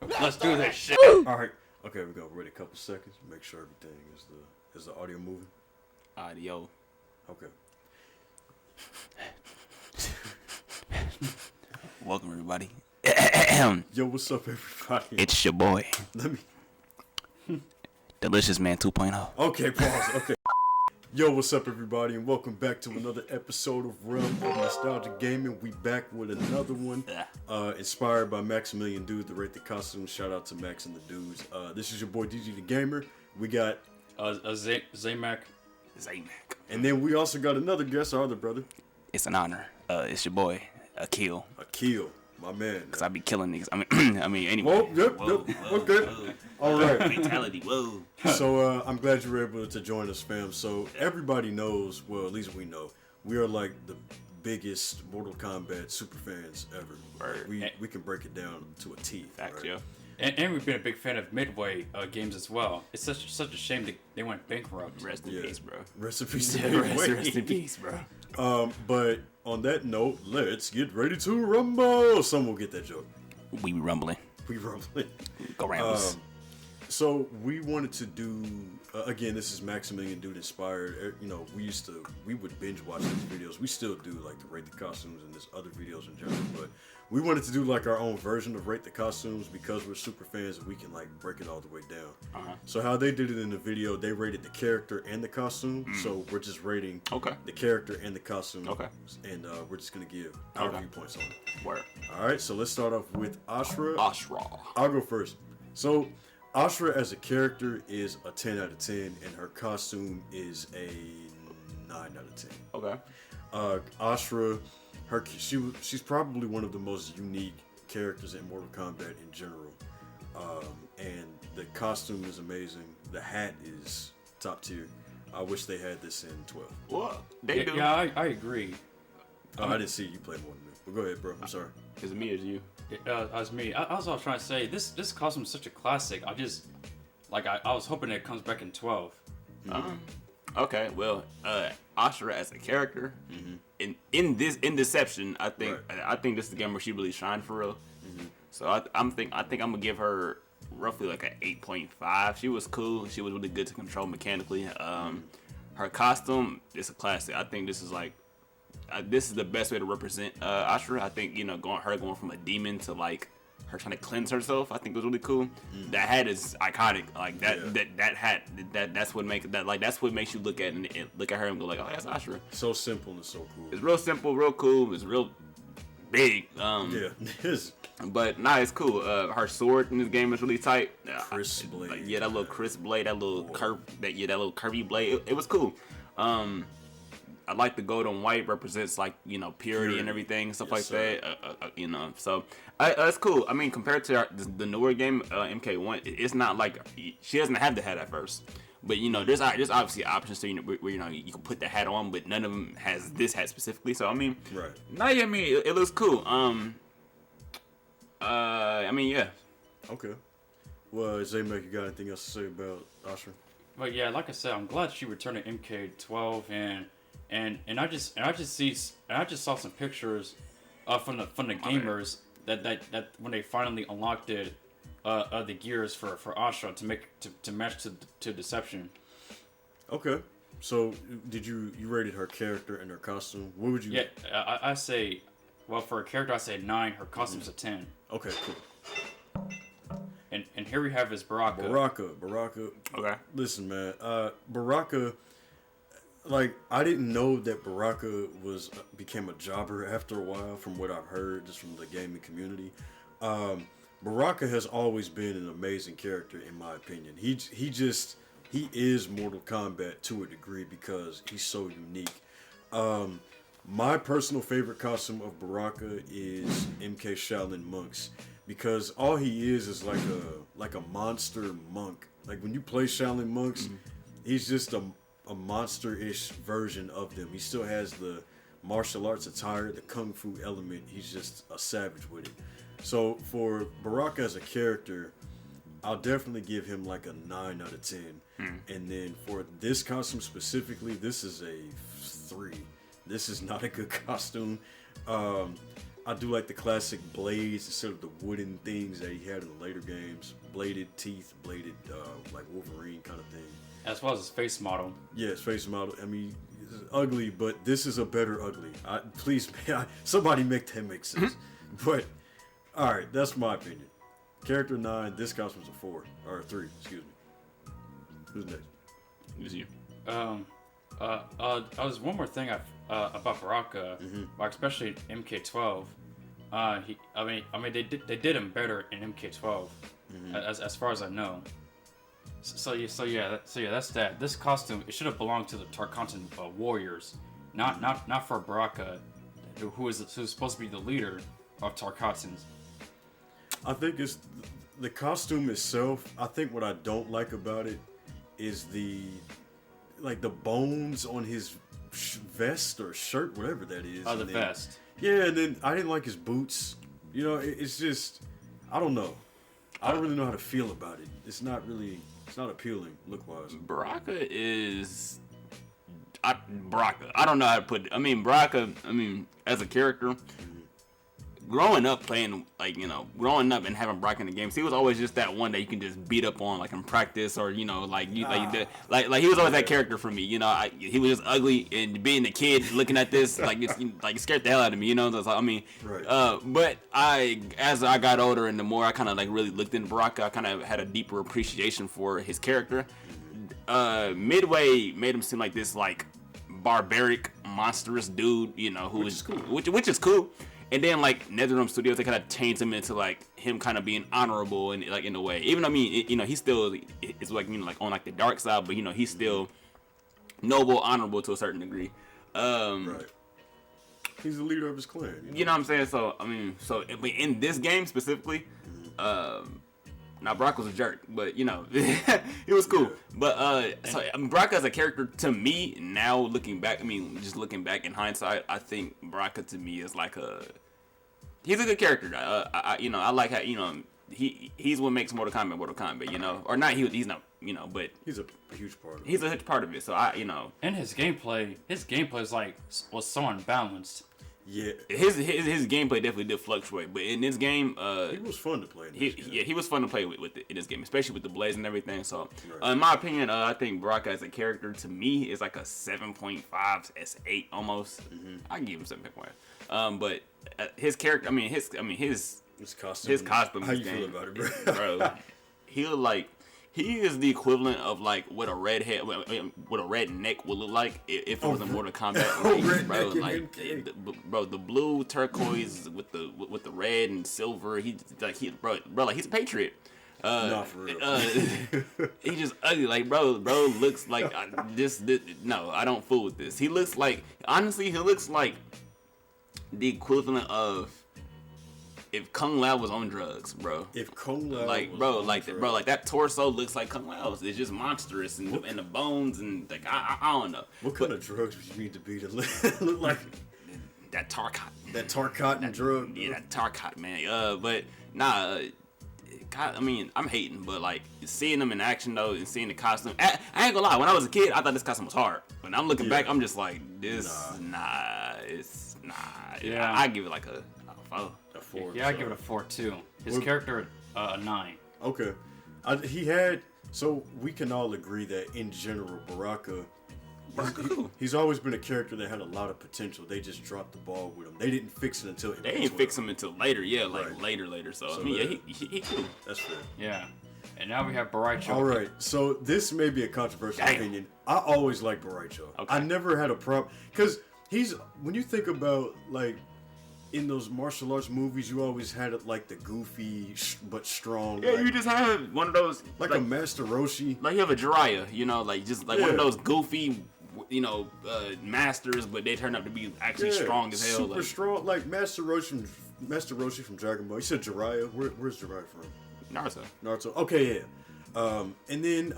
Let's do this shit. All right. Okay, we go. Wait a couple seconds. Make sure everything is the audio moving. Audio. Okay. Welcome everybody. Yo, what's up, everybody? It's your boy, Let me. Delicious Man 2.0. Okay, pause. Okay. Yo, what's up, everybody, and welcome back to another episode of Realm of Nostalgia Gaming. We back with another one, inspired by Maximilian Dudes, the Rate the Costumes. Shout out to Max and the Dudes. This is your boy DG the Gamer. We got Zaymac. And and then we also got another guest, our other brother, it's an honor. It's your boy, Akil. Akil, my man. Cause I be killing niggas. I mean, anyway. Whoa, yep. Okay. Whoa. All right. Fatality. Whoa. So I'm glad you were able to join us, fam. So everybody knows, well, at least we know, we are like the biggest Mortal Kombat super fans ever. Right. We can break it down to a T. Facts, right? yo. And we've been a big fan of Midway games as well. It's such a shame they went bankrupt. Rest in peace, bro. Recipes to Rest in peace, bro. But on that note, let's get ready to rumble. Some will get that joke. We be rumbling. We rumbling. Go Rambles. So we wanted to do again. This is Maximilian Dude inspired. You know, we would binge watch these videos. We still do like the Rate the Costumes and there's other videos in general. But we wanted to do like our own version of Rate the Costumes because we're super fans and we can like break it all the way down. So how they did it in the video, they rated the character and the costume. So we're just rating the character and the costume. Okay. And we're just gonna give our viewpoints on it. Word. All right. So let's start off with Ashra. Ashra. I'll go first. So, Ashra as a character is a 10 out of 10, and her costume is a 9 out of 10. Okay. Ashra, she's probably one of the most unique characters in Mortal Kombat in general. And the costume is amazing. The hat is top tier. I wish they had this in 12. What? They do. Yeah, I agree. I didn't see you play more than me. But go ahead, bro. I'm sorry. Is it me or is it you? As me. I was trying to say this costume is such a classic. I just I was hoping it comes back in 12. Okay, well, Ashra as a character in Deception, I think this is the game where she really shined for real. So I think I'm gonna give her roughly like an 8.5. She was cool. She was really good to control mechanically. Her costume is a classic. I think this is like this is the best way to represent Ashra. I think going from a demon to like her trying to cleanse herself, I think was really cool. That hat is iconic. Like that hat, that's what makes you look at her and go like, oh, that's Ashra. So simple and so cool. It's real simple, real cool. It's real big. Yeah, it is. But it's cool. Her sword in this game is really tight. Crisp blade. That little crisp blade, that little little curvy blade. It was cool. I like the gold and white represents like purity and everything, stuff like that. So it's cool. I mean, compared to the newer game, MK1, it's not like she doesn't have the hat at first. But there's obviously options to where you can put the hat on, but none of them has this hat specifically. So I mean, it looks cool. Yeah. Okay. Well, Zaymac, you got anything else to say about Ashra? But yeah, like I said, I'm glad she returned to MK12 and I just saw some pictures from the gamers that when they finally unlocked it the gears for Ashra to match to Deception. Okay. So did you rated her character and her costume? What would you? Yeah, I say, well, for a character I say 9. Her costume's a 10. Okay, cool. And here we have is Baraka. Baraka. Okay. Listen, man. Baraka. Like, I didn't know that Baraka became a jobber after a while, from what I've heard, just from the gaming community. Baraka has always been an amazing character, in my opinion. He is Mortal Kombat to a degree because he's so unique. My personal favorite costume of Baraka is MK Shaolin Monks, because all he is like a monster monk. Like when you play Shaolin Monks, he's just a monster-ish version of them. He still has the martial arts attire, the kung fu element. He's just a savage with it. So for Baraka as a character, I'll definitely give him like a 9 out of 10. And then for this costume specifically, this is a 3. This is not a good costume. I do like the classic blades instead of the wooden things that he had in the later games. Bladed teeth, bladed like Wolverine kind of thing. As well as his face model. Yeah, his face model. I mean, it's ugly, but this is a better ugly. Please, somebody make that make sense. But all right, that's my opinion. Character 9. This costume's a 4 or a 3. Excuse me. Who's next? Who's you? There's one more thing about Baraka, like especially MK12. They did him better in MK12, as far as I know. So that's that. This costume, it should have belonged to the Tarkatan warriors, not for Baraka, who's supposed to be the leader of Tarkatans. I think it's the costume itself. I think what I don't like about it is the bones on his vest or shirt, whatever that is. Oh, the vest. Yeah, and then I didn't like his boots. You know, it's just, I don't know. I don't really know how to feel about it. It's not appealing look-wise. Baraka is... Baraka. I don't know how to put it. I mean, Baraka, as a character... Growing up playing, growing up and having Brock in the games, he was always just that one that you can just beat up on, like in practice, or he was always that character for me. He was just ugly, and being a kid looking at this, it scared the hell out of me. Right. But as I got older and the more I kind of really looked into Baraka, I kind of had a deeper appreciation for his character. Midway made him seem like this barbaric, monstrous dude, which is cool. And then NetherRealm Studios, they kind of changed him into him kind of being honorable and in a way. Even though he still is on the dark side, but he's still noble, honorable to a certain degree. Right. He's the leader of his clan. You know what I'm saying? So in this game specifically, now Brock was a jerk, but he was cool. Yeah. But Brock as a character, to me now looking back, just looking back in hindsight, I think Brock to me is he's a good character. I like how he's what makes Mortal Kombat, or not. He's not, but he's a huge part of it. He's a huge part of it. So and his gameplay is was so unbalanced. Yeah, his gameplay definitely did fluctuate, but in this game, he was fun to play. He was fun to play with in this game, especially with the blades and everything. So, in my opinion, I think Baraka as a character to me is like a 7.5, S8 almost. I give him 7.5. But his character, his costume. How you feel about it, bro? He is the equivalent of what a redhead with a red neck would look like if it was a Mortal Kombat. Bro, the blue turquoise with the red and silver. He's a patriot. Not for real. He's just ugly. Bro looks like this. No, I don't fool with this. He looks like the equivalent of if Kung Lao was on drugs, bro. If Kung Lao that torso looks like Kung Lao's. It's just monstrous and the bones and I don't know. What kind of drugs would you need to be to look like that Tarkat? That Tarkat drug. Yeah, that Tarkat, man. But nah. God, I'm hating, but seeing them in action though and seeing the costume. I ain't gonna lie. When I was a kid, I thought this costume was hard. When I'm looking back, I'm just like, it's nah. Yeah, I give it a 4. A 4. Yeah, I give it a 4 too. His character a 9. Okay, so we can all agree that in general, Baraka. He's always been a character that had a lot of potential. They just dropped the ball with him. They didn't fix it until they didn't fix him until later. Yeah, later. So he cool. That's fair. Yeah, and now we have Baraicho. All right, so this may be a controversial opinion. I always liked Baraicho. Okay. I never had a problem because when you think about in those martial arts movies, you always had the goofy but strong. Yeah, you just have one of those a Master Roshi. You have a Jiraiya, one of those goofy. Masters, but they turn out to be actually strong as hell. Super strong, like Master Roshi from Dragon Ball. You said Jiraiya. Where's Jiraiya from? Naruto. Okay, yeah. And then,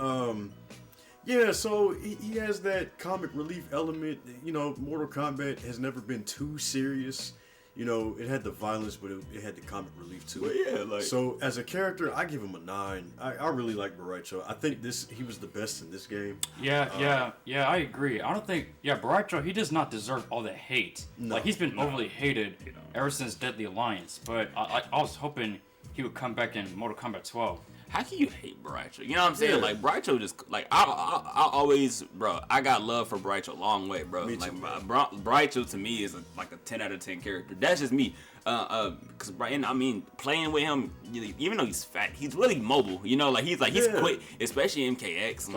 so he has that comic relief element. Mortal Kombat has never been too serious. you know, it had the violence, but it had the comic relief too. Well, yeah, like So as a character, I give him a 9. I really like Boraicho. I think he was the best in this game. Yeah, I agree. I don't think, Boraicho, he does not deserve all the hate. No, like, he's been overly hated ever since Deadly Alliance, but I was hoping he would come back in Mortal Kombat 12. how can you hate Boraicho? You know what I'm saying? Yeah. Like Boraicho just like I always, bro. I got love for Boraicho a long way, bro. Me Like too. Boraicho to me is like a 10 out of 10 character. That's just me. Cause Brian, I mean, playing with him, even though he's fat, he's really mobile. You know, like he's Yeah. quick, especially in MKX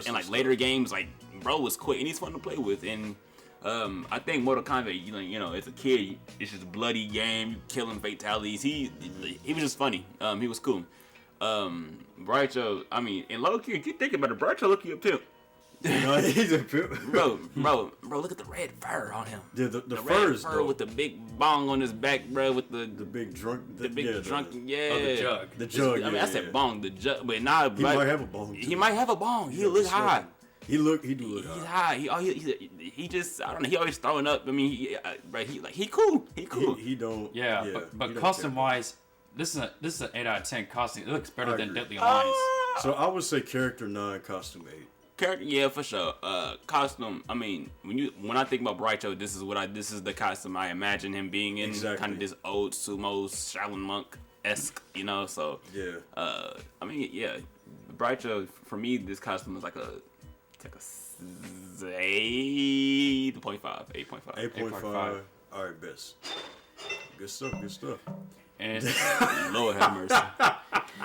and like later games. Like bro was quick and he's fun to play with. And I think Mortal Kombat, you know, as a kid, it's just a bloody game, you killing fatalities. He was just funny. He was cool. Braicho, I mean, and low key, if you think about it, Braicho look you up too. No, he's a pimp. Bro, look at the red fur on him. Yeah, the red furs, fur though. with the big bong on his back, bro, with the big drunk, the big drunk, yeah. Oh, the jug. The jug. I mean, I said bong, the jug, but nah, He might have a bong. He might have a bong. He look high. He do look He's high. high. He just, I don't know. He always throwing up. I mean, he cool. He cool. He don't. Yeah, he but don't costume care. wise, this is an 8 out of 10 costume. It looks better I than agree. Deadly Alliance. So I would say character 9, costume 8. Character, yeah, for sure. Costume. I mean, when I think about Braicho, this is the costume I imagine him being in. Exactly. Kind of this old sumo Shaolin monk esque, you know. So Yeah. I mean, yeah, Braicho for me, this costume is like a 8.5. 8.5. All right, best. Good stuff. And Lord have mercy.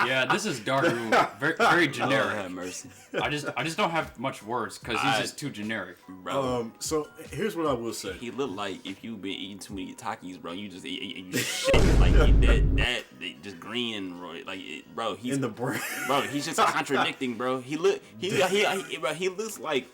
yeah, this is Daru, very, very Lord generic. have mercy. I just don't have much words because he's just too generic. Bro. So here's what I will say. He look like if you've been eating too many Takis, bro. You just eat shit like that just green and like bro. He's In the brain. bro. He's just contradicting, bro. He looks like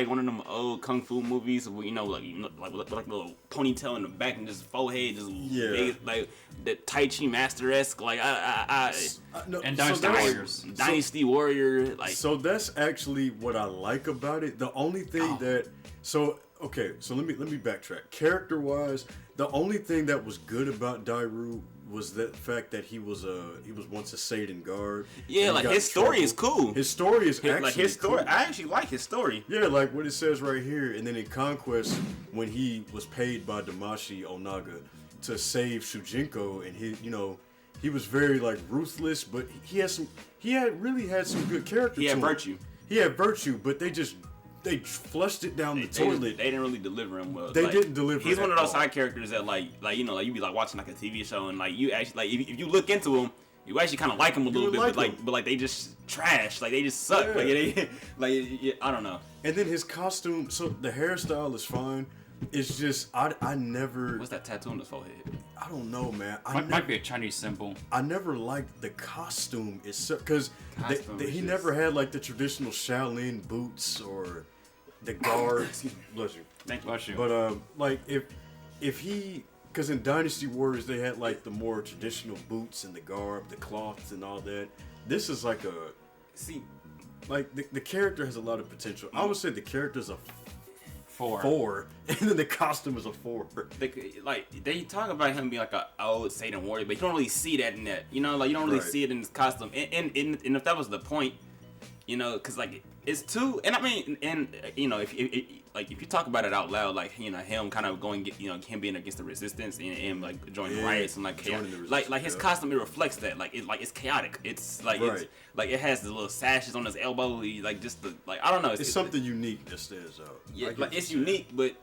one of them old kung fu movies where like little ponytail in the back and just forehead just big, like that Tai Chi master esque. Like And Dynasty Warriors. Dynasty Warrior. Like So that's actually what I like about it. The only thing so let me backtrack. Character wise, the only thing that was good about Daru was the fact that he was once a Seidan guard. yeah, and he like got his in story trouble. is cool. His story is actually Like his story, cool. I actually like his story. Yeah, like what it says right here, and then in Conquest, when he was paid by Damashi Onaga to save Shujinko, and he was very like ruthless, but he really had some good character. He had to him. virtue. He had virtue, but they flushed it down the toilet. They didn't really deliver him well. They didn't deliver He's at one of those all. side characters that you be like watching like a TV show and like you actually like if you look into him, you actually kind of like him a little would bit, like him. but like they just trash, like they just suck, Yeah. I don't know. And then his costume, so the hairstyle is fine. It's just I never. What's that tattoo on his forehead? I don't know, man. Might be a Chinese symbol. I never liked the costume itself because Costume is he just- never had like the traditional Shaolin boots or the guard. Bless you. Thank you. Bless you. But like if he, because in Dynasty Warriors they had like the more traditional boots and the garb, the cloths and all that. This is like See, like the character has a lot of potential. I would say the character's a 4. and then the costume is a 4. they talk about him being like a old Satan warrior, but you don't really see that in that. You know, like you don't really Right. see it in his costume. And if that was the point, because like it's too. And I mean, and if you talk about it out loud, like him kind of going, him being against the resistance and like joining riots and like joining chaos, the like resistance, his yeah. costume, it reflects that. Like it's chaotic. It's like Right. it's like it has the little sashes on his elbow. Like just the like I don't know. It's something unique that stands out. Yeah, I get like what it's you're saying. unique, but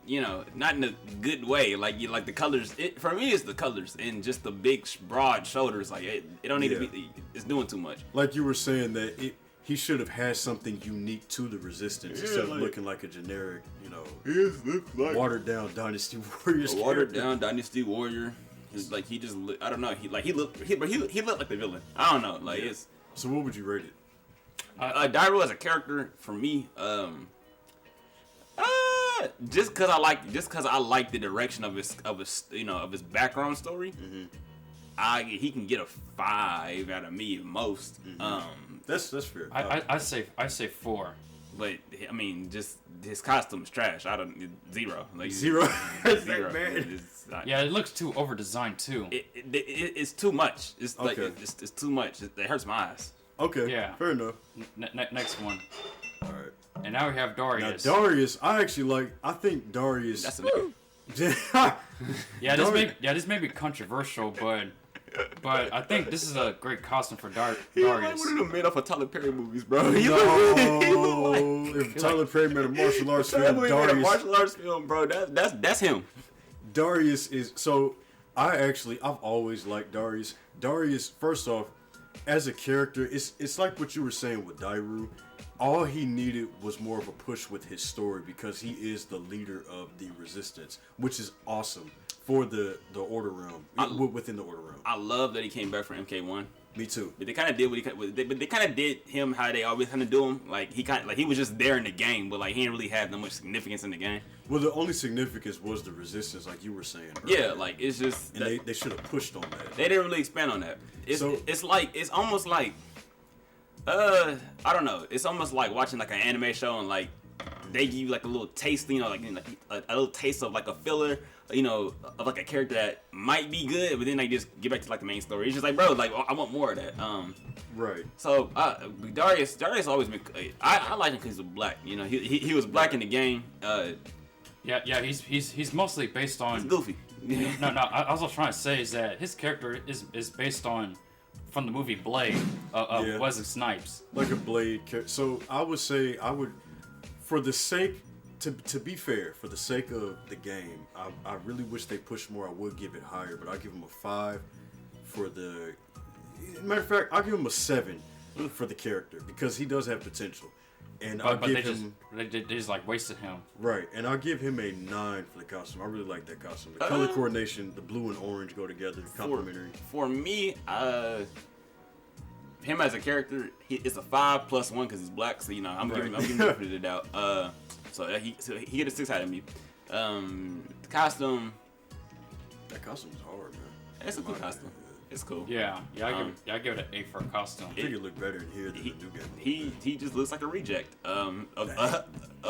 not in a good way. Like like the colors. For me, it's the colors and just the big, broad shoulders. Like it don't need to be. It's doing too much. Like you were saying that he should have had something unique to the resistance instead of like- looking like a generic, Looks like watered down Dynasty Warriors. a watered character. down Dynasty Warrior. He's like he just. I don't know. He looked like the villain. I don't know. Like it's. So what would you rate it? Dairo as a character for me. Just cause I like the direction of his background story. Mm-hmm. He can get a 5 out of me at most. That's fair. I say 4. But I mean, just his costume is trash. I don't zero. Like, Zero. zero. Man. It's not, Yeah, it looks too over designed too. it's too much. It's like Okay. it's too much. It hurts my eyes. Okay. Yeah. Fair enough. Next one. All right. And now we have Darius. Now Darius, I think Darius. That's a nigga. Yeah, this may be controversial, but I think this is a great costume for Darius. He like one of them made off of Tyler Perry movies, bro. He No, look if Tyler Perry made a martial arts Tyler film, Perry made a Darius, martial arts film, bro. That's him. Darius is so. I've always liked Darius. Darius, first off, as a character, it's like what you were saying with Dairu. All he needed was more of a push with his story because he is the leader of the resistance, which is awesome for the Order Realm, within the Order Realm. I love that he came back for MK1. Me too. But they kind of did but they kind of did him how they always kind of do him. Like he was just there in the game, but like he didn't really have that much significance in the game. Well, the only significance was the resistance, like you were saying. Yeah, earlier. like it's just And they should have pushed on that. they didn't really expand on that. It's almost like I don't know. It's almost like watching like an anime show and like they give you like a little taste, you know, like a little taste of like a filler, you know, of like a character that might be good, but then they just get back to like the main story. It's just like, bro, like I want more of that. Right. So Darius always been. I like him because he's black. You know, he was black in the game. Yeah, he's mostly based on. He's goofy. No. I was trying to say is that his character is based on from the movie Blade of Yeah. Wesley Snipes. Like a Blade character. So I would say for the sake, to be fair, for the sake of the game, I really wish they pushed more. I would give it higher, but I'll give him a 5 for the. Matter of fact, I'll give him a 7 for the character because he does have potential. And I'll But give they just like wasted him. right, and I'll give him a 9 for the costume. I really like that costume. The color coordination, the blue and orange go together, complementary. For me, him as a character, it's a 5 plus 1 because he's black. So you know, I'm giving him the benefit of the doubt. So he get a 6 out of me. The costume. That costume is hard, man. It's a cool costume. It's cool. Yeah. I give it an 8 for a costume. I think it looked better in here than the new game. He just looks like a reject of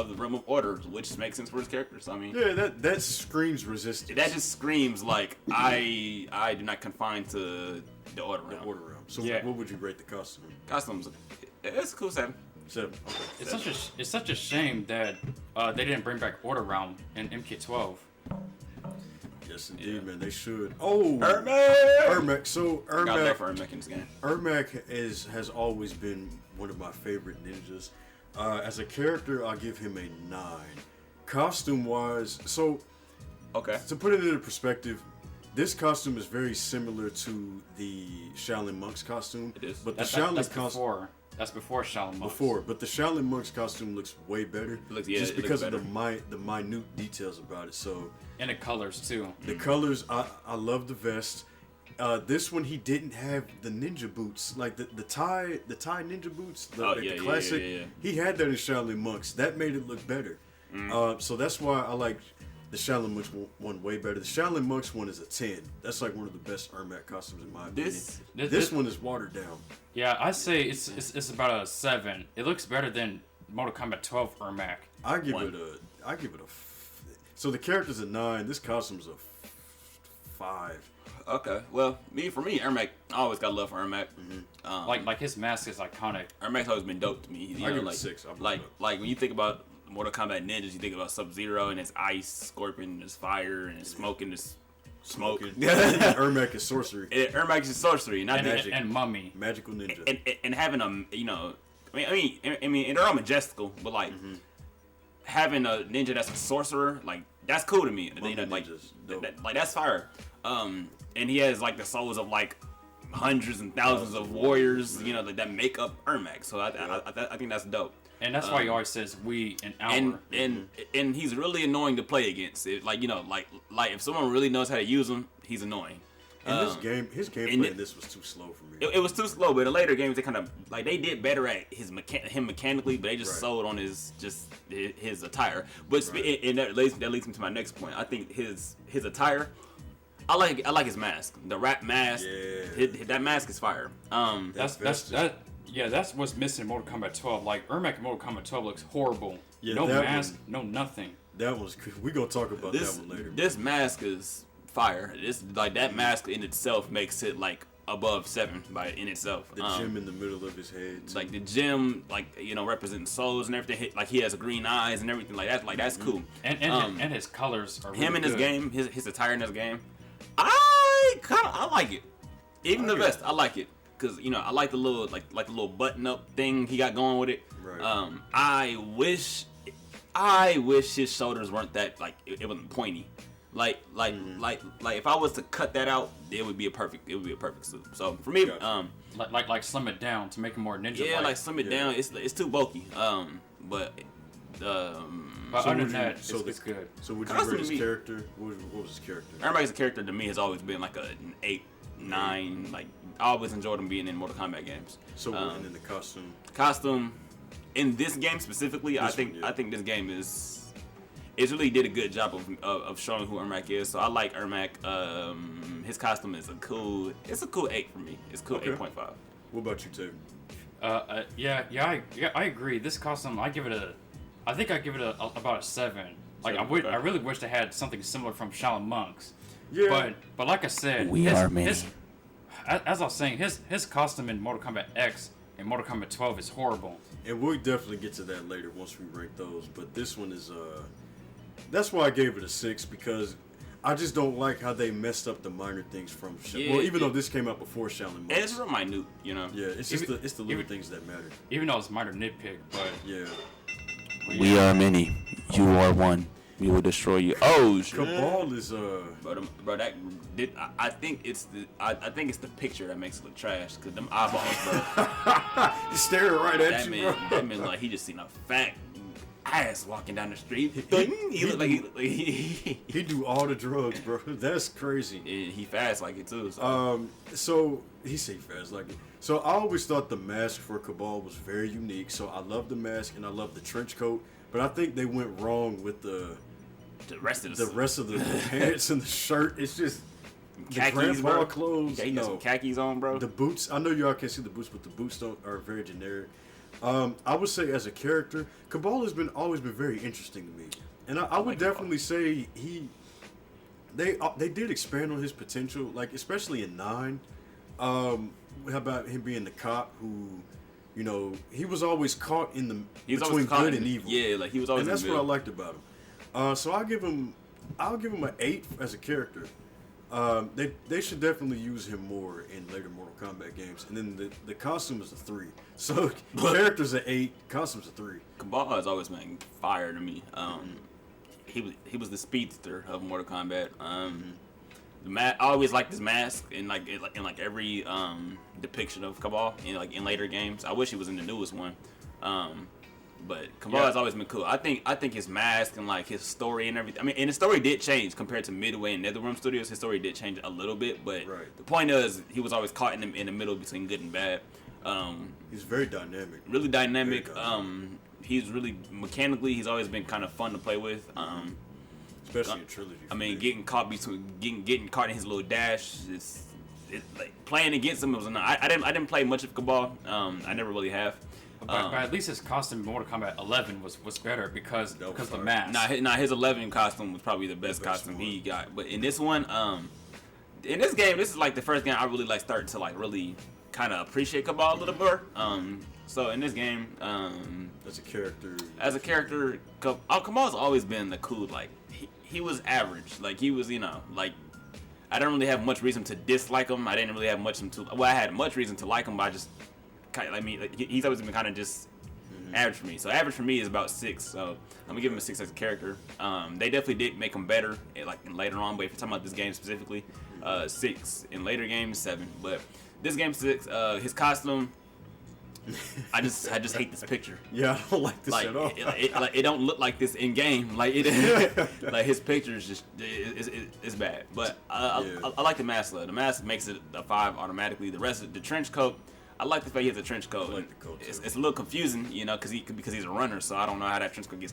the Realm of Order, which makes sense for his character. So I mean, Yeah, that screams resistance. that just screams like I do not confine to the Order the Realm. Order Realm. So Yeah. what would you rate the costume? Costumes, it's a cool 7. 7. Okay. It's such a shame that they didn't bring back Order Realm in MK12. Yes, indeed, man. They should. Oh, Ermac! Ermac. So Got love for Ermac, Ermac in this game. Ermac has always been one of my favorite ninjas. As a character, I'll give him a 9. Costume wise, so Okay. to put it into perspective, this costume is very similar to the Shaolin Monk's costume. It is. But the That's Shaolin costume before Shaolin Monks. but the Shaolin Monk's costume looks way better. It looks just because better. of the minute details about it. So And the colors too. the colors, I love the vest. This one he didn't have the ninja boots, like the tie ninja boots, the classic. Yeah. He had that in Shaolin Monks. That made it look better. So that's why I like the Shaolin Monks one way better. The Shaolin Monks one is a 10. That's like one of the best Ermac costumes in my opinion. This one is watered down. Yeah, I say it's about a 7. It looks better than Mortal Kombat 12 Ermac. I give it a. So the character's a 9. This costume's a 5. Okay. Well, for me, Ermac, I always got love for Ermac. Like his mask is iconic. Ermac's always been dope to me. You I know, give it a like 6. I'm like good. like when you think about Mortal Kombat ninjas, you think about Sub-Zero and his ice, Scorpion and his fire, and his smoke and his smoke. Ermac is sorcery. Ermac is sorcery, not magic. And Mummy. Magical ninja. And having I mean, and they're all majestical, but like having a ninja that's a sorcerer, like that's cool to me. You know, like ninjas, dope. like that's fire. And he has like the souls of like hundreds and thousands of warriors, you know, like that make up Ermac. So I think that's dope. And that's why he always says we and our. And he's really annoying to play against. Like, you know, like if someone really knows how to use him, he's annoying. In this game, his gameplay in this was too slow for me. It was too slow, but in later games they kind of like they did better at him mechanically, but they just Right. sold on his attire. But and that leads me to my next point. I think his attire. I like his mask. The rat mask. Yeah. That mask is fire. That's what's missing in Mortal Kombat 12. Like Ermac in Mortal Kombat 12 looks horrible Yeah, no that mask, one, no nothing. that was. We gonna talk about This that one later. this mask is fire. This like that mask in itself makes it like above 7 by in itself. The gem in the middle of his head. Too. Like the gem, like representing souls and everything. Like he has green eyes and everything like that. Like that's cool. And his colors are really Him in this good. game, his attire in this game, I like it. Even the vest, I like it. Cause I like the little like the little button up thing he got going with it. Right. I wish his shoulders weren't that like it wasn't pointy. Like if I was to cut that out, it would be a perfect suit. So for me, Gotcha. like slim it down to make it more ninja. yeah, like slim it down. It's too bulky. But other than that, it's good. So would you Costume rate his to me- character? What was his character? everybody's character to me has always been like an 8, 9. Like I always enjoyed him being in Mortal Kombat games. So and then the costume. Costume in this game specifically, I think this game it really did a good job of showing who Ermac is. So I like Ermac. His costume is a cool 8 for me. It's cool. Okay. 8.5. What about you, Tatum? I agree. This costume, I think I give it about a 7. Like I really wish they had something similar from Shaolin Monks. Yeah. But like I said, as I was saying, his costume in Mortal Kombat X and Mortal Kombat 12 is horrible. And we'll definitely get to that later once we rank those. But this one is that's why I gave it a 6, because I just don't like how they messed up the minor things from well, even though this came out before Shaolin Monks. And it's real minute, Yeah, it's just the little things that matter. Even though it's minor nitpick, but Yeah. We are many. You are one. We will destroy you. Oh shit. Cabal is Bro, I think it's the picture that makes it look trash. Cause them eyeballs, bro. he's staring right at that you, man, bro. that man like he just seen a fat ass walking down the street. He look like he He do all the drugs, bro. That's crazy. he fast like it too. So. So he say fast like it. So I always thought the mask for Cabal was very unique. So I love the mask and I love the trench coat, but I think they went wrong with the rest of the pants and the shirt. It's just khakis, the grandpa bro. clothes. Yeah, he got some khakis on, bro. The boots. I know y'all can't see the boots, but the boots are very generic. I would say as a character, Cabal has always been very interesting to me, and I would definitely say they did expand on his potential, like especially in 9. How about him being the cop who, he was always caught in between good and evil. Yeah, like he was always. And that's in the what I middle. liked about him. So I'll give him an 8 as a character. They should definitely use him more in later Mortal Kombat games. And then the costume is a 3. So character's an 8, costume's a 3. Kabal has always been fire to me. He was the speedster of Mortal Kombat. I always liked his mask in every depiction of Cabal in later games. I wish he was in the newest one. But Cabal has always been cool. I think his mask and like his story and everything. I mean, and his story did change compared to Midway and NetherRealm Studios. His story did change a little bit, but the point is he was always caught in the middle between good and bad. He's very dynamic. Really dynamic. He's really mechanically. He's always been kind of fun to play with. Especially in Trilogy. I mean, getting caught in his little dash. It's like playing against him. I didn't play much of Cabal. I never really have. But at least his costume in Mortal Kombat 11 was better because the mask. Nah, his 11 costume was probably the best costume he got. But in this one, in this game, this is like the first game I really like started to like really kind of appreciate Cabal a little more. So in this game, as a character, Cabal's always been the cool. Like he was average. Like he was, like I didn't really have much reason to dislike him. I didn't really have much I had much reason to like him, but I just he's always been kind of just average for me. So average for me is about 6. So I'm gonna give him a 6 as a character. They definitely did make him better, like later on. But if you're talking about this game specifically, 6. In later games, 7. But this game 6. His costume. I just hate this picture. Yeah, I don't like this like, at all. It don't look like this in game. Like it, like his picture is just it's bad. But I like the mask though. The mask makes it a 5 automatically. The rest of the trench coat. I like the fact he has a trench coat. I like the coat too. It's a little confusing, because he's a runner. So I don't know how that trench coat gets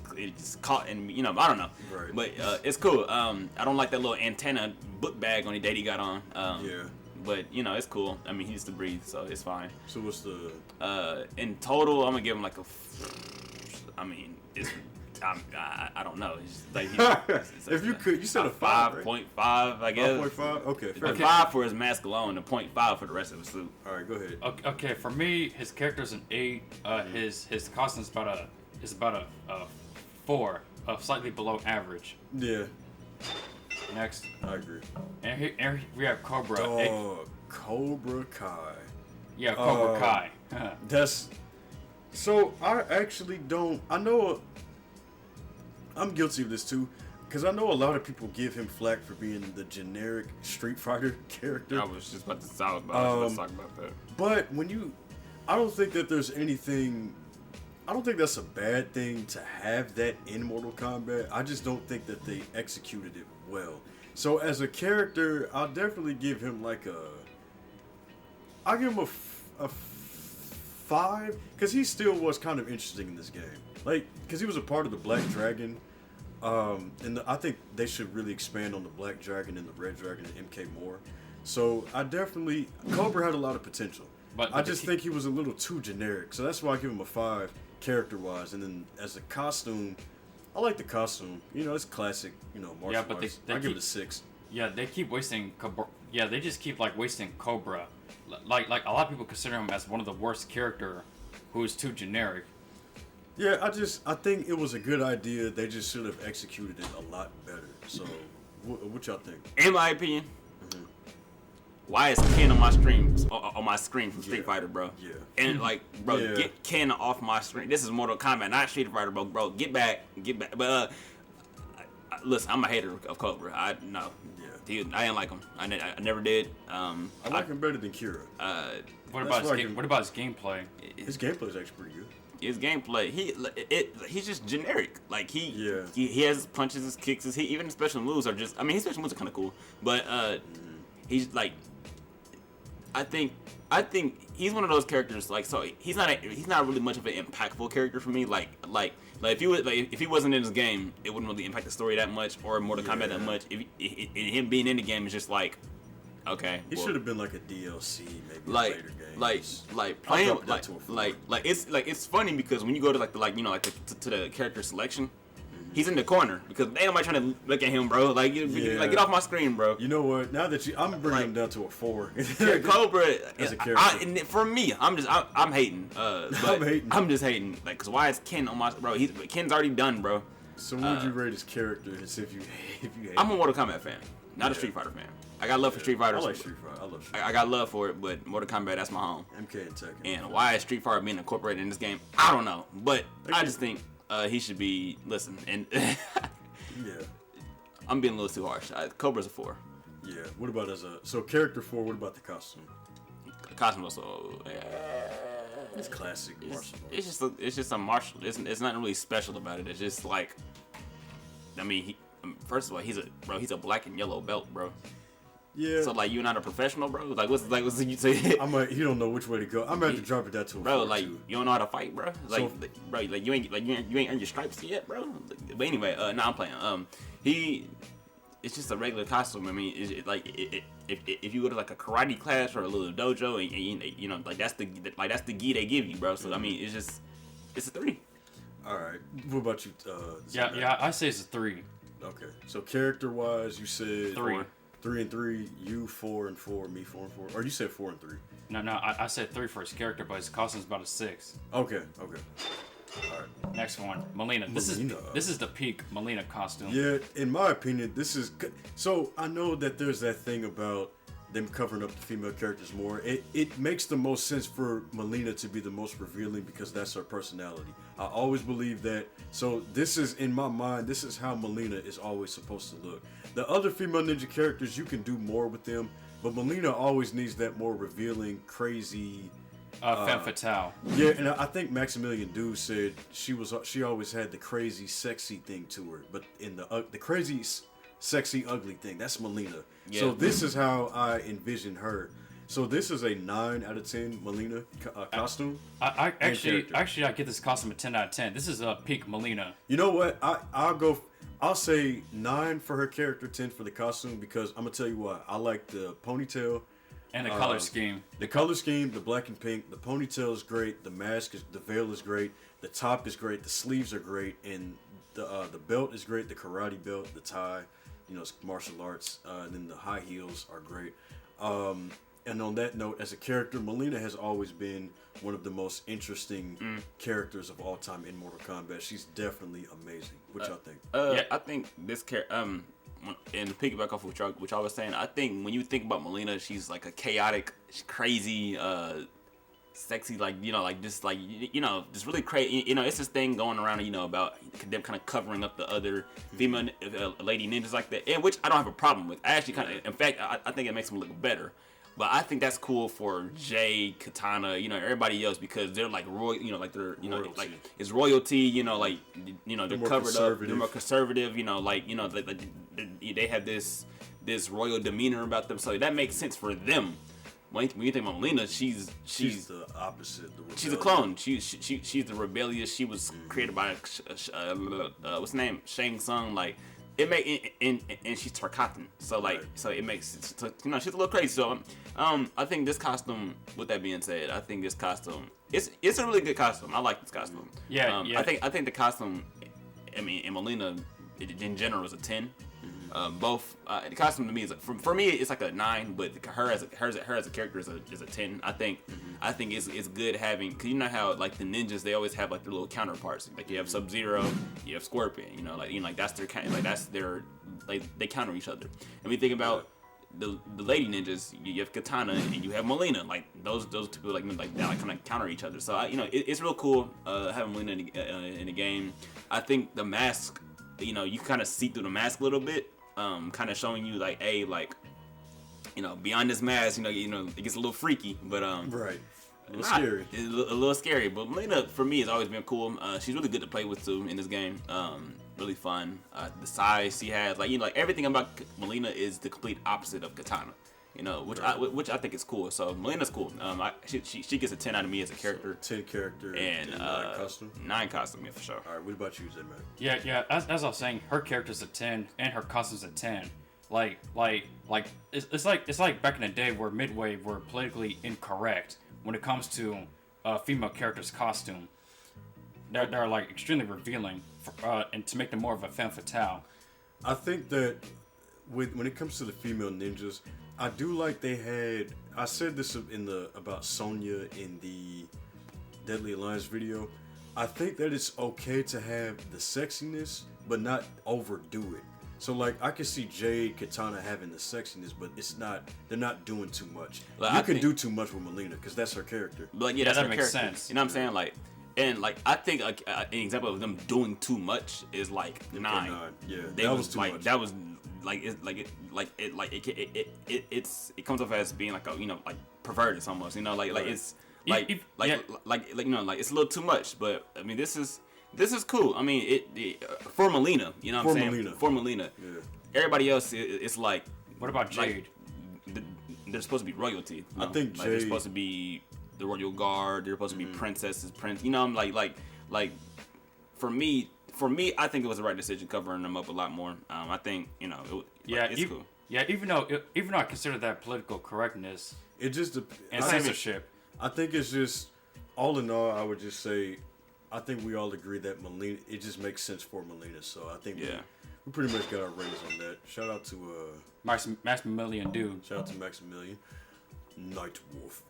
caught, and I don't know. Right. But it's cool. I don't like that little antenna book bag on the that he got on. But it's cool. I mean, he needs to breathe, so it's fine. So what's the? In total, I'm gonna give him like I mean, it's. I don't know. It's just like if you could, you said a 5.5, right? 5.5, I guess. 5.5. Okay, fair. 5 for his mask alone, and 0.5 for the rest of his suit. All right, go ahead. Okay, for me, his character's an 8. His costume's about a 4, slightly below average. Yeah. Next. I agree. And here we have Cobra. Cobra Kai. Yeah, Cobra Kai. That's. So I actually don't. I know. I'm guilty of this too, because I know a lot of people give him flack for being the generic Street Fighter character. I was just about to talk about that. But I don't think that there's anything. I don't think that's a bad thing to have that in Mortal Kombat. I just don't think that they executed it well. So as a character, I'll definitely give him I'll give him a 5, because he still was kind of interesting in this game. Because he was a part of the Black Dragon. And I think they should really expand on the Black Dragon and the Red Dragon and MK more. So Cobra had a lot of potential. But I just think he was a little too generic. So that's why I give him a 5 character-wise. And then as a costume, I like the costume. It's classic, martial arts. I give it a 6. Yeah, they keep wasting Cobra. Yeah, they just keep wasting Cobra. Like a lot of people consider him as one of the worst character who is too generic. Yeah, I think it was a good idea. They just should have executed it a lot better. So, what y'all think? In my opinion, why is Ken on my screen from Street Fighter, bro? Yeah. And get Ken off my screen. This is Mortal Kombat, not Street Fighter, bro. Bro, get back. But listen, I'm a hater of Cobra. No. Yeah. Dude, I didn't like him. I never did. I like him better than Kira. What about his gameplay? His gameplay is actually pretty good. His gameplay, he's just generic. He has punches, his kicks, even his special moves are just. I mean, his special moves are kind of cool, but he's I think he's one of those characters. So he's not really much of an impactful character for me. If he wasn't in this game, it wouldn't really impact the story that much or Mortal Kombat that much. Him being in the game is just okay. He should have been a DLC, maybe later game. Playing it's funny because when you go to to the character selection, he's in the corner because ain't nobody trying to look at him, bro. Get off my screen, bro. You know what? Now that I'm bringing him down to a 4. Cobra as a character. For me, I'm hating. I'm just hating. Cause why is Ken on my bro? Ken's already done, bro. So what would you rate his character? If you hate? I'm a Mortal Kombat fan, not a Street Fighter fan. I got love for Street Fighter. I like Street Fighter. I love Street Fighter. I got love for it, but Mortal Kombat, that's my home. MK and Tekken. And why is Street Fighter being incorporated in this game? I don't know. But I just think he should be, and yeah. I'm being a little too harsh. Cobra's a 4. Yeah. What about character 4, what about the costume? The costume also, it's classic martial arts. It's just a martial, it's nothing really special about it. It's just first of all, he's a black and yellow belt, bro. Yeah. So you're not a professional, bro. What's you say? You don't know which way to go. I'm gonna have to drop it down to a 4, bro. You don't know how to fight, bro. You ain't earned your stripes yet, bro. But anyway, I'm playing. It's just a regular costume. I mean, if you go to a karate class or a little dojo, and that's the gi they give you, bro. So I mean, it's a 3. All right. What about you? I say it's a 3. Okay. So character wise, you said 3. 3 and 3, you 4 and 4, me 4 and 4. Or you said 4 and 3. No, I said 3 for his character, but his costume's about a 6. Okay. All right. Next one, Melina. This is the peak Melina costume. Yeah, in my opinion, this is so. I know that there's that thing about them covering up the female characters more. It makes the most sense for Melina to be the most revealing because that's her personality. I always believe that. So this is, in my mind, this is how Melina is always supposed to look. The other female ninja characters, you can do more with them, but Melina always needs that more revealing, crazy femme fatale. Yeah, and I think Maximilian Dew said she always had the crazy, sexy thing to her, but in the crazy, sexy, ugly thing, that's Melina. Yeah. So this is how I envision her. So this is a 9 out of 10 Melina costume. I get this costume a 10 out of 10. This is a peak Melina. You know what? I'll say 9 for her character, 10 for the costume, because I'm gonna tell you why. I like the ponytail And the color scheme. The color scheme, the black and pink, the ponytail is great. The mask, the veil is great. The top is great. The sleeves are great, and the belt is great. The karate belt, the tie, it's martial arts. And then the high heels are great. And on that note, as a character, Mileena has always been one of the most interesting characters of all time in Mortal Kombat. She's definitely amazing. What y'all think? I think this character, and to piggyback off of what y'all was saying, I think when you think about Mileena, she's like a chaotic, crazy, sexy, just really crazy. It's this thing going around, about them kind of covering up the other female lady ninjas like that, and which I don't have a problem with. I actually in fact, I think it makes them look better. But I think that's cool for Jade, Katana, everybody else, because they're like royal, they're like it's royalty, they're covered up, they're more conservative, they have this royal demeanor about them, so that makes sense for them. When you think about Mileena, she's the opposite. She's a clone. She's the rebellious. She was created by what's the name, Shang Tsung, It and she's Tarkatan, so it makes so, she's a little crazy. So I think this costume. With that being said, I think this costume it's a really good costume. I like this costume. Yeah. I think the costume, in Mileena in general is a 10. Both the costume to me is for me it's like a 9, but her as a character is a 10. I think it's good having, because you know how the ninjas, they always have their little counterparts, you have Sub-Zero, you have Scorpion, that's their that's their they counter each other. And we think about the lady ninjas, you have Katana and you have Mileena, those two people that kind of counter each other. So it's real cool having Mileena in the game. I think the mask, you kind of see through the mask a little bit. Kind of showing you beyond this mask, it gets a little freaky, but right, a little scary. It's a little scary. But Mileena for me has always been cool. She's really good to play with too in this game. Really fun. The size she has, everything about Mileena is the complete opposite of Katana. Which I think is cool. So Mileena's cool. She gets a 10 out of me as a character. So 10 character and 9 costume. 9 costume, yeah, for sure. All right, what about you, Zed-Man? Yeah. As I was saying, her character's a 10 and her costume's a 10. It's like back in the day where Midway were politically incorrect when it comes to female characters' costume. They're extremely revealing and to make them more of a femme fatale. I think that when it comes to the female ninjas, I do like they had. I said this about Sonya in the Deadly Alliance video. I think that it's okay to have the sexiness, but not overdo it. So I can see Jade, Katana having the sexiness, but it's not. They're not doing too much. You can do too much with Mileena because that's her character. That's that her makes character. sense. You know what I'm saying? I think an example of them doing too much is 9. Yeah, that was too much. That was it comes off as being perverted almost. It's it's a little too much. But I mean, this is cool. I mean, it for Mileena, you know what I'm saying? For Mileena. Yeah. Everybody else, it's What about Jade? They're supposed to be royalty. I think Jade, they're supposed to be the royal guard. They're supposed to be princesses, prince. For me, I think it was the right decision covering them up a lot more. I think it's cool. Yeah, even though I consider that political correctness, it just and censorship. I think it's just, all in all, I would just say, I think we all agree that Mileena, it just makes sense for Mileena. So I think we pretty much got our ratings on that. Shout out to Maximilian dude. Shout out to Maximilian. Nightwolf.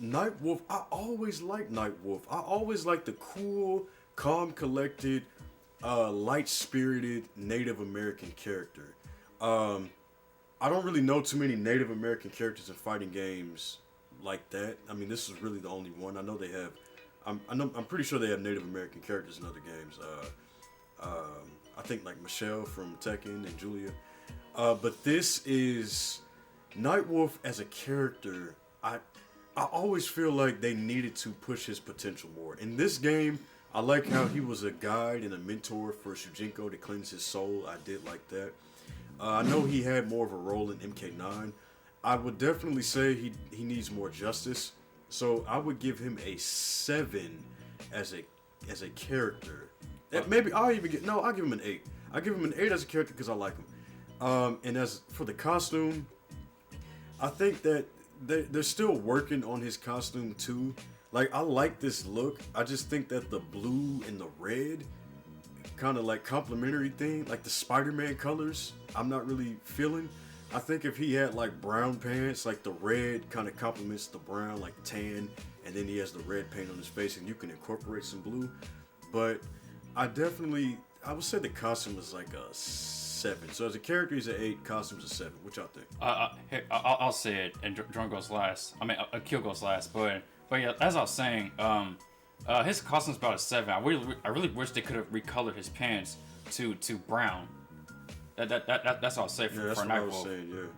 Nightwolf. I always liked Nightwolf. I always liked the cool, calm, collected, light-spirited Native American character. I don't really know too many Native American characters in fighting games like that. I mean, this is really the only one. I know they have. I'm pretty sure they have Native American characters in other games. I think Michelle from Tekken and Julia. But this is Nightwolf as a character. I always feel like they needed to push his potential more. In this game, I like how he was a guide and a mentor for Shujinko to cleanse his soul. I did like that. I know he had more of a role in MK9. I would definitely say he needs more justice. So I would give him a 7 as a character. Maybe I'll give him an 8. I'll give him an 8 as a character because I like him. And as for the costume, I think that they're still working on his costume too. Like, I like this look. I just think that the blue and the red kind of like complementary thing, like the Spider-Man colors, I'm not really feeling. I think if he had like brown pants, like the red kind of complements the brown, like tan, and then he has the red paint on his face, and you can incorporate some blue. But I would say the costume is like a 7. So as a character, he's an 8. Costume's a 7. What y'all think? I'll say it, and Drone goes last. I mean, Akil goes last, but yeah, as I was saying, his costume's about a 7. I really wish they could have recolored his pants to brown. That's all I'll say for Nightwolf.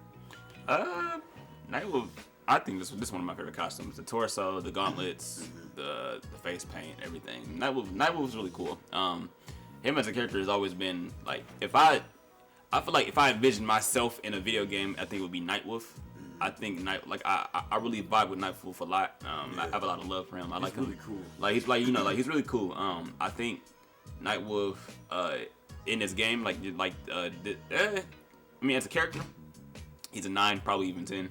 Nightwolf. I think this is one of my favorite costumes. The torso, the gauntlets, the face paint, everything. Nightwolf's really cool. Him as a character has always been like, I feel like if I envision myself in a video game, I think it would be Nightwolf. I think I really vibe with Nightwolf a lot. I have a lot of love for him. I like him. Really cool. Like he's really cool. I think Nightwolf in this game, I mean, as a character, he's a 9, probably even 10.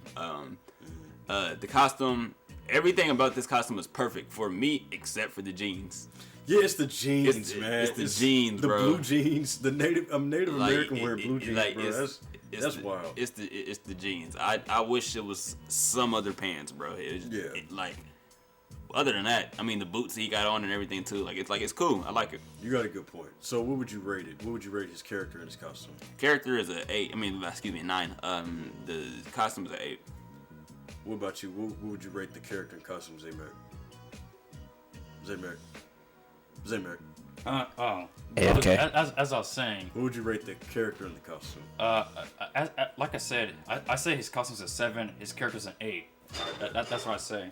The costume, everything about this costume is perfect for me except for the jeans. Yeah, it's the jeans, man. It's the jeans, the bro. Blue jeans. The Native American wearing blue jeans, bro. That's wild. It's the jeans. I wish it was some other pants, bro. Other than that, I mean, the boots he got on and everything too. It's cool. I like it. You got a good point. So what would you rate it? What would you rate his character and his costume? Character is a 8. I mean, excuse me, a 9. The costume is an 8. What about you? What would you rate the character and costume, Z-Mac? As I was saying, what would you rate the character and the costume? Like I said, I say his costume's a 7, his character's an 8. That's what I say.